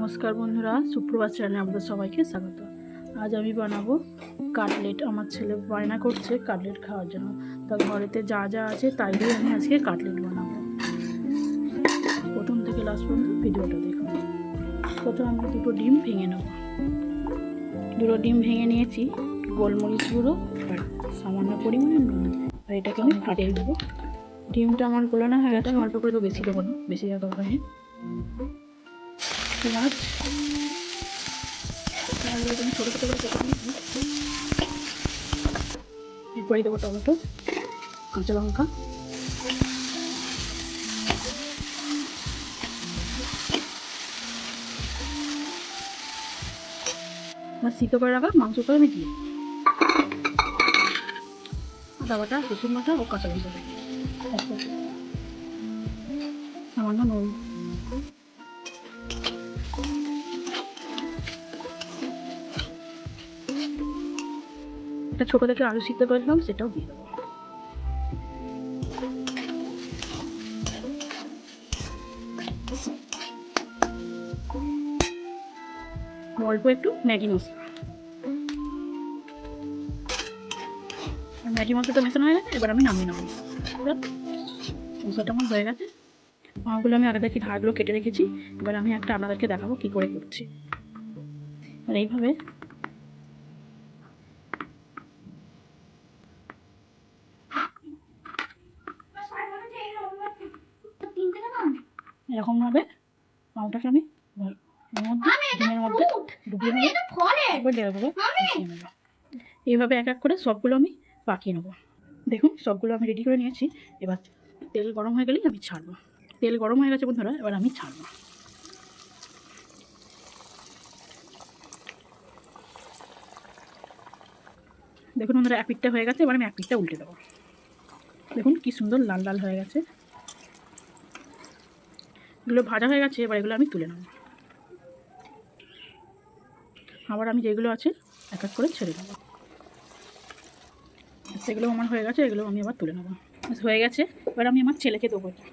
নমস্কার বন্ধুরা, সুপ্রভাত চ্যানেলে আমাদের সবাইকে স্বাগত। আজ আমি বানাবো কাটলেট। আমার ছেলে বায়না করছে কাটলেট খাওয়ার জন্য, তা ঘরেতে যা যা আছে তাই দিয়ে আমি আজকে কাটলেট বানাবো। প্রথম থেকে লাস্ট পর্যন্ত ভিডিওটা দেখুন। প্রথমে আমি দুটো ডিম ভেঙে নেব। দুটো ডিম ভেঙে নিয়েছি, গোলমরিচ গুঁড়ো আর সামান্য পরিমাণে নুন, আর এটাকে আমি ফাটিয়ে দেবো। ডিমটা আমার গোলানো হয়ে গেছে, অল্প করে তো বেশি দেবো না, বেশি দেওয়া দরকার নেই। পেঁয়াজ আমি ছোটো ছোটো করে কেটে নিয়েছি। এরপরে দেবো টমেটো, কাঁচা লঙ্কা, আর সিদ্ধ করে রাখা মাংসটা আমি দিই, আদা বাটা, রসুন বাটা ও কাঁচা লঙ্কা, সামান্য নুন। একটা ছোটো থেকে আলু সিদ্ধ করেছিলাম, সেটাও দিয়ে দেবো। অল্প একটু ম্যাগি মশলা, ম্যাগি মশলাটা মেশানো হয়ে গেছে। এবার আমি নামিয়ে নেবো। মশলাটা আমার হয়ে গেছে। মাছগুলো আমি আগে থেকে ধারগুলো কেটে রেখেছি। এবার আমি একটা আপনাদেরকে দেখাবো কী করে করছি। আর এইভাবে এরকমভাবে মাছটাকে আমি ডিমের মধ্যে ডুবিয়ে নেবো, এবার ডেড়েভাবে মিশিয়ে নেবো। এইভাবে এক এক করে সবগুলো আমি পাকিয়ে নেবো। দেখুন সবগুলো আমি রেডি করে নিয়েছি। এবার তেল গরম হয়ে গেলেই আমি ছাড়বো। তেল গরম হয়ে গেছে বন্ধুরা, এবার আমি ছাড়বো। দেখুন বন্ধুরা, এক পিঠটা হয়ে গেছে। এবার আমি এক পিঠটা উল্টে দেবো। দেখুন কি সুন্দর লাল লাল হয়ে গেছে। এগুলো ভাজা হয়ে গেছে। এবার এগুলো আমি তুলে নেব। আবার আমি যেগুলো আছে এক এক করে ছেড়ে দেবো। সেগুলো আমার হয়ে গেছে, এগুলো আমি আবার তুলে নেবো। হয়ে গেছে। এবার আমি আমার ছেলেকে দেবো। এটা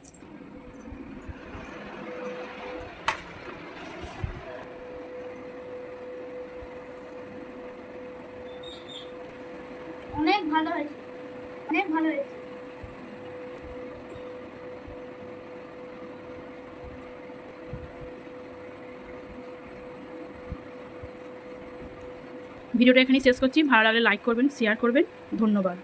অনেক ভালো হয়েছে, অনেক ভালো হয়েছে। ভিডিওটা এখানেই শেষ করছি। ভালো লাগলে লাইক করবেন, শেয়ার করবেন। ধন্যবাদ।